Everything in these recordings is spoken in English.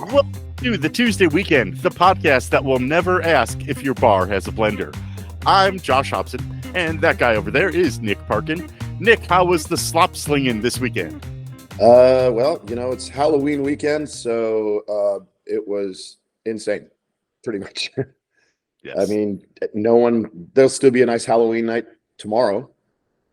Welcome to the Tuesday Weekend, the podcast that will never ask if your bar has a blender. I'm Josh Hobson, and that guy over there is Nick Parkin. Nick, how was the slop slinging this weekend? Well, it's Halloween weekend, so it was insane, pretty much. Yes. I mean, there'll still be a nice Halloween night tomorrow,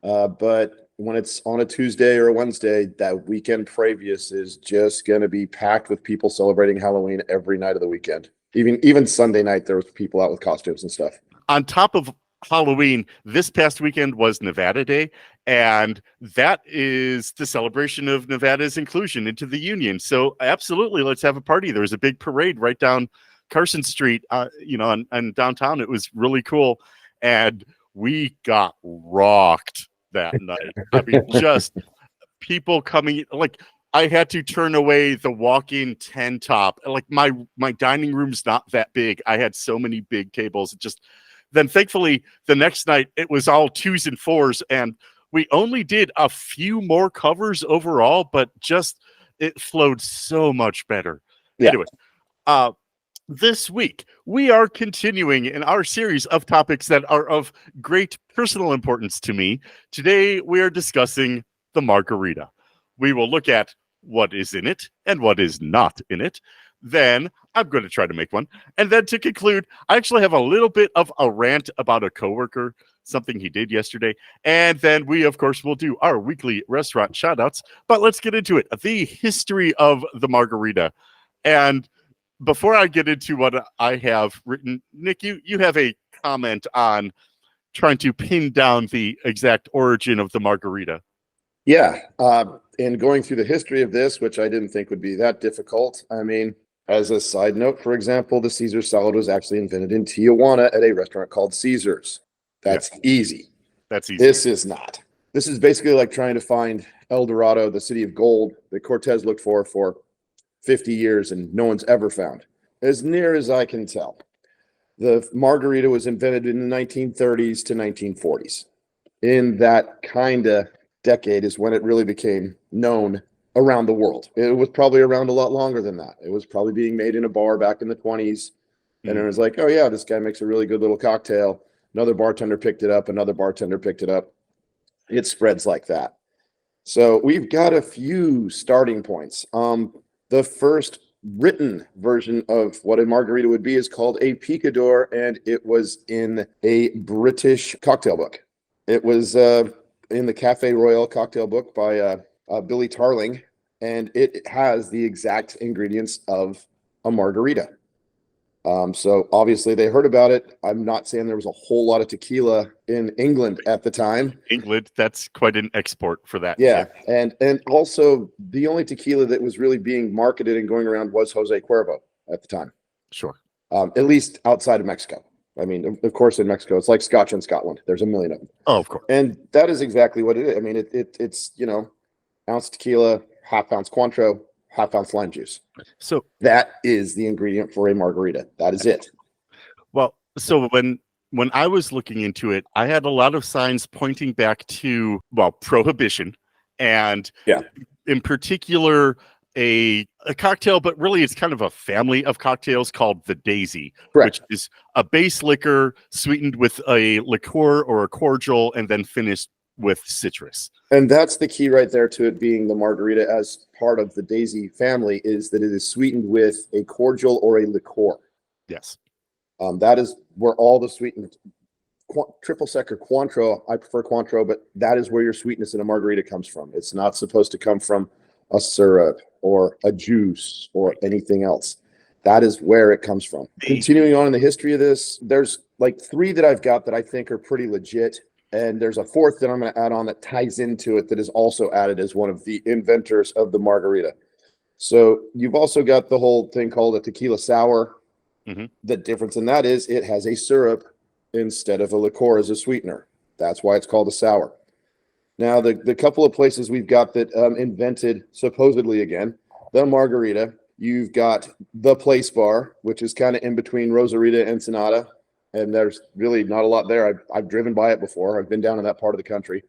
but when it's on a Tuesday or a Wednesday, that weekend previous is just going to be packed with people celebrating Halloween every night of the weekend. Even Sunday night, there was people out with costumes and stuff. On top of Halloween, this past weekend was Nevada Day, and that is the celebration of Nevada's inclusion into the Union. So absolutely, let's have a party. There was a big parade right down Carson Street, and downtown. It was really cool, and we got rocked that night. I mean, just people coming, like, I had to turn away the walk-in 10 top. Like, my dining room's not that big. I had so many big tables. Then thankfully the next night it was all 2s and 4s, and we only did a few more covers overall, but just it flowed so much better. Yeah. Anyway, this week we are continuing in our series of topics that are of great personal importance to me. Today we are discussing the margarita. We will look at what is in it and what is not in it. Then I'm going to try to make one. And then to conclude, I actually have a little bit of a rant about a coworker, something he did yesterday. And then we, of course, will do our weekly restaurant shout-outs. But let's get into it. The history of the margarita. And before I get into what I have written, Nick, you have a comment on trying to pin down the exact origin of the margarita. Yeah. And going through the history of this, which I didn't think would be that difficult. I mean, as a side note, for example, the Caesar salad was actually invented in Tijuana at a restaurant called Caesar's. That's easy. That's easy. This is not. This is basically like trying to find El Dorado, the city of gold that Cortez looked for 50 years and no one's ever found. As near as I can tell, the margarita was invented in the 1930s to 1940s. In that kind of decade is when it really became known around the world. It was probably around a lot longer than that. It was probably being made in a bar back in the 20s. And it was like, oh yeah, this guy makes a really good little cocktail. Another bartender picked it up. Another bartender picked it up. It spreads like that. So we've got a few starting points. The first written version of what a margarita would be is called a picador, and it was in a British cocktail book. It was in the Café Royal cocktail book by Billy Tarling, and it has the exact ingredients of a margarita. So obviously they heard about it. I'm not saying there was a whole lot of tequila in England at the time. England, that's quite an export for that. Yeah, and also the only tequila that was really being marketed and going around was Jose Cuervo at the time. Sure. At least outside of Mexico. I mean, of course, in Mexico, it's like Scotch in Scotland. There's a million of them. Oh, of course. And that is exactly what it is. I mean, it's ounce tequila, half-ounce Cointreau, half-ounce lime juice. So that is the ingredient for a margarita. That is it. Well, so when I was looking into it, I had a lot of signs pointing back to, prohibition, and in particular, a cocktail, but really it's kind of a family of cocktails called the Daisy, Correct. Which is a base liquor sweetened with a liqueur or a cordial and then finished with citrus. And that's the key right there to it being the margarita as part of the Daisy family, is that it is sweetened with a cordial or a liqueur. Yes. That is where all the sweetened triple sec or Cointreau, I prefer Cointreau, but that is where your sweetness in a margarita comes from. It's not supposed to come from a syrup or a juice or anything else. That is where it comes from. Continuing on in the history of this, there's like 3 that I've got that I think are pretty legit. And there's a 4th that I'm going to add on that ties into it that is also added as one of the inventors of the margarita. So you've also got the whole thing called a tequila sour. Mm-hmm. The difference in that is it has a syrup instead of a liqueur as a sweetener. That's why it's called a sour. Now, the couple of places we've got that invented, supposedly again, the margarita, you've got the Place Bar, which is kind of in between Rosarita and Ensenada. And there's really not a lot there. I've driven by it before. I've been down in that part of the country,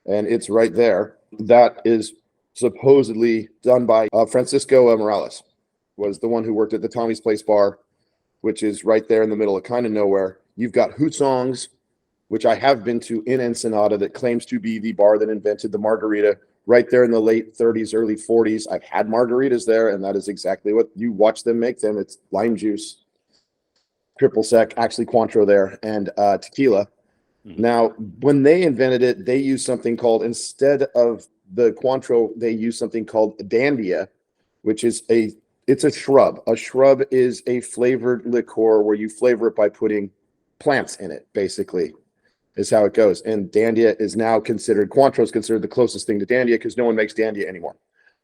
and it's right there. That is supposedly done by Francisco Morales. was the one who worked at the Tommy's Place bar, which is right there in the middle of kind of nowhere. You've got Hobson's, which I have been to in Ensenada, that claims to be the bar that invented the margarita right there in the late 30s, early 40s. I've had margaritas there, and that is exactly what you watch them make them. It's lime juice, triple sec, actually Cointreau there, and tequila. Now, when they invented it, they used something called, instead of the Cointreau, they used something called Dandia, which is it's a shrub. A shrub is a flavored liqueur where you flavor it by putting plants in it, basically, is how it goes. And Dandia is now considered, Cointreau is considered the closest thing to Dandia because no one makes Dandia anymore.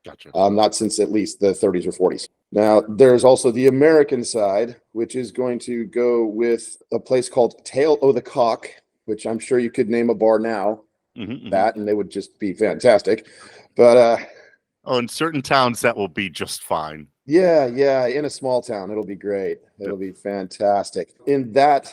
Gotcha. Not since at least the 30s or 40s. Now, there's also the American side, which is going to go with a place called Tail o' the Cock, which I'm sure you could name a bar now, that, and they would just be fantastic. But in certain towns, that will be just fine. Yeah, in a small town, it'll be great. It'll be fantastic. In that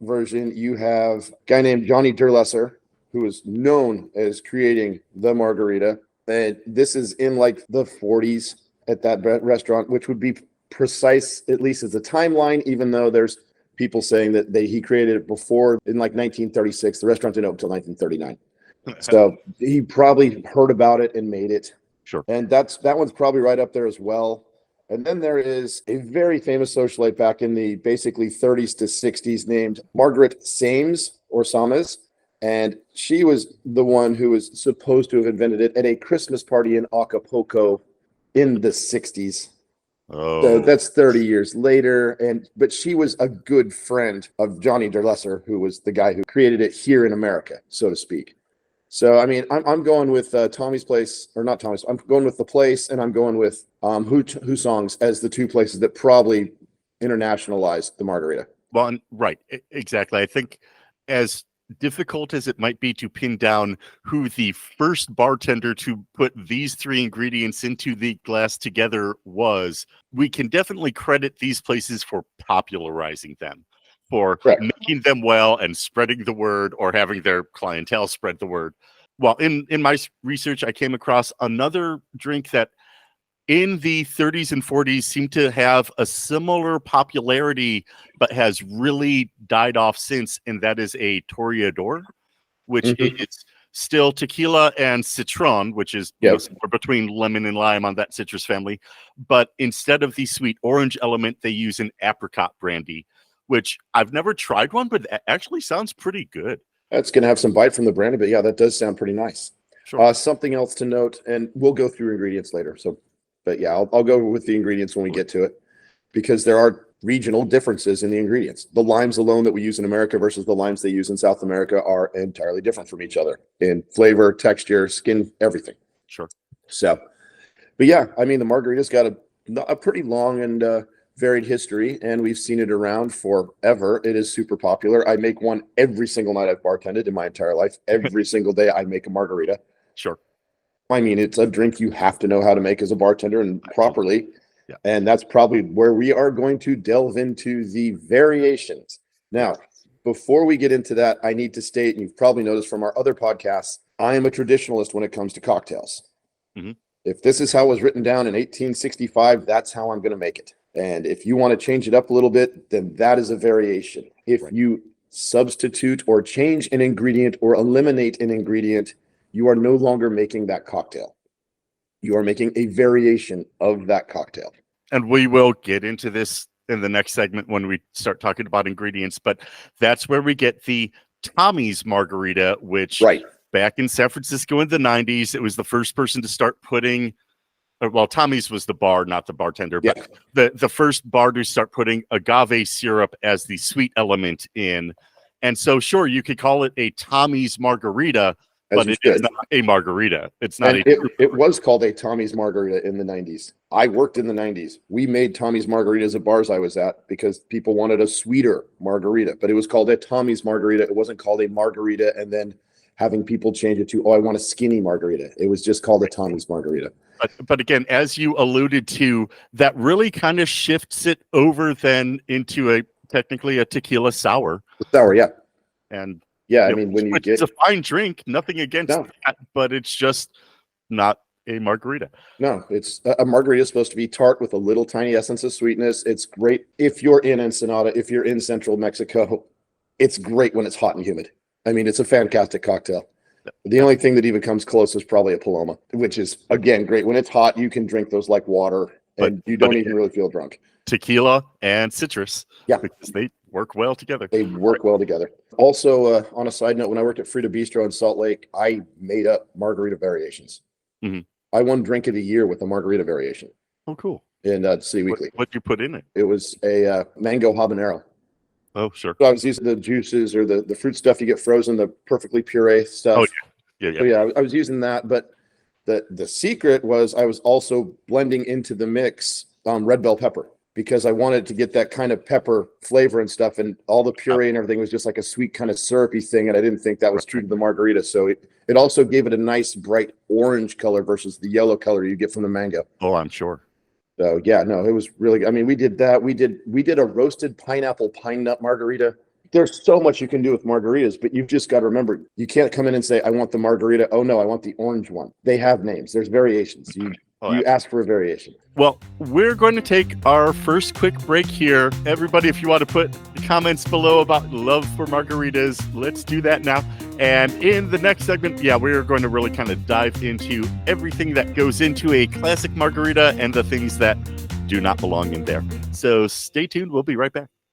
version, you have a guy named Johnny Durlesser, who is known as creating the margarita. And this is in like the 40s at that restaurant, which would be precise, at least as a timeline, even though there's people saying that he created it before, in like 1936. The restaurant didn't open until 1939. So he probably heard about it and made it. Sure. And that one's probably right up there as well. And then there is a very famous socialite back in the basically 30s to 60s named Margaret Sames or Sames. And she was the one who was supposed to have invented it at a Christmas party in Acapulco in the 60s. Oh. So that's 30 years later. But she was a good friend of Johnny Durlesser, who was the guy who created it here in America, so to speak. So, I mean, I'm going with Tommy's Place, or not Tommy's. I'm going with The Place, and I'm going with Hobson's as the two places that probably internationalized the margarita. Well, right, exactly. I think as difficult as it might be to pin down who the first bartender to put these three ingredients into the glass together was, we can definitely credit these places for popularizing them, for Correct. making them well and spreading the word, or having their clientele spread the word. Well, in my research, I came across another drink that in the 30s and 40s seemed to have a similar popularity, but has really died off since, and that is a Toreador, which is still tequila and citron, which is somewhere between lemon and lime on that citrus family. But instead of the sweet orange element, they use an apricot brandy, which I've never tried one, but it actually sounds pretty good. It's going to have some bite from the brandy, but yeah, that does sound pretty nice. Sure. Something else to note, and we'll go through ingredients later. But yeah, I'll go with the ingredients when we get to it, because there are regional differences in the ingredients. The limes alone that we use in America versus the limes they use in South America are entirely different from each other in flavor, texture, skin, everything. Sure. So, but yeah, I mean, the margarita's got a pretty long and varied history, and we've seen it around forever. It is super popular. I make one every single night I've bartended in my entire life. Every single day I make a margarita. Sure. I mean, it's a drink you have to know how to make as a bartender and properly. Yeah. And that's probably where we are going to delve into the variations. Now, before we get into that, I need to state, and you've probably noticed from our other podcasts, I am a traditionalist when it comes to cocktails. If this is how it was written down in 1865, that's how I'm going to make it. And if you want to change it up a little bit, then that is a variation. If you substitute or change an ingredient or eliminate an ingredient, you are no longer making that cocktail. You are making a variation of that cocktail. And we will get into this in the next segment when we start talking about ingredients, but that's where we get the Tommy's Margarita, which back in San Francisco in the 90s, it was the first person to start putting, well, Tommy's was the bar, not the bartender, but the first bar to start putting agave syrup as the sweet element in. And so, sure, you could call it a Tommy's Margarita, but it is not a margarita. It's not. It was called a Tommy's Margarita in the 90s. I worked in the 90s. We made Tommy's Margaritas at bars I was at because people wanted a sweeter margarita, but it was called a Tommy's Margarita. It wasn't called a margarita and then having people change it to, oh, I want a skinny margarita. It was just called a Tommy's Margarita. But again, as you alluded to, that really kind of shifts it over then into technically a tequila sour. Sour, yeah. And yeah, I mean, when you it's a fine drink, nothing against that, but it's just not a margarita. No, it's a margarita is supposed to be tart with a little tiny essence of sweetness. It's great if you're in Ensenada, if you're in central Mexico. It's great when it's hot and humid. I mean, it's a fantastic cocktail. The only thing that even comes close is probably a Paloma, which is, again, great. When it's hot, you can drink those like water, and you don't even really feel drunk. Tequila and citrus. Yeah. Because they work well together. They work well together. Also, on a side note, when I worked at Frida Bistro in Salt Lake, I made up margarita variations. Mhm. I won drink of the year with a margarita variation Oh, cool. in City Weekly. What'd you put in it? It was a mango habanero. Oh, sure. So I was using the juices or the fruit stuff you get frozen, the perfectly puree stuff. Oh, yeah. So yeah, I was using that, but the secret was I was also blending into the mix red bell pepper because I wanted to get that kind of pepper flavor and stuff, and all the puree and everything was just like a sweet kind of syrupy thing, and I didn't think that was true to the margarita. So it also gave it a nice bright orange color versus the yellow color you get from the mango. Oh, I'm sure. So yeah, no, it was really, I mean, we did that. We did a roasted pineapple pine nut margarita. There's so much you can do with margaritas, but you've just got to remember, you can't come in and say, I want the margarita. Oh no, I want the orange one. They have names. There's variations. You ask for a variation. Well, we're going to take our first quick break here. Everybody, if you want to put comments below about love for margaritas, let's do that now. And in the next segment, we're going to really kind of dive into everything that goes into a classic margarita and the things that do not belong in there. So stay tuned. We'll be right back.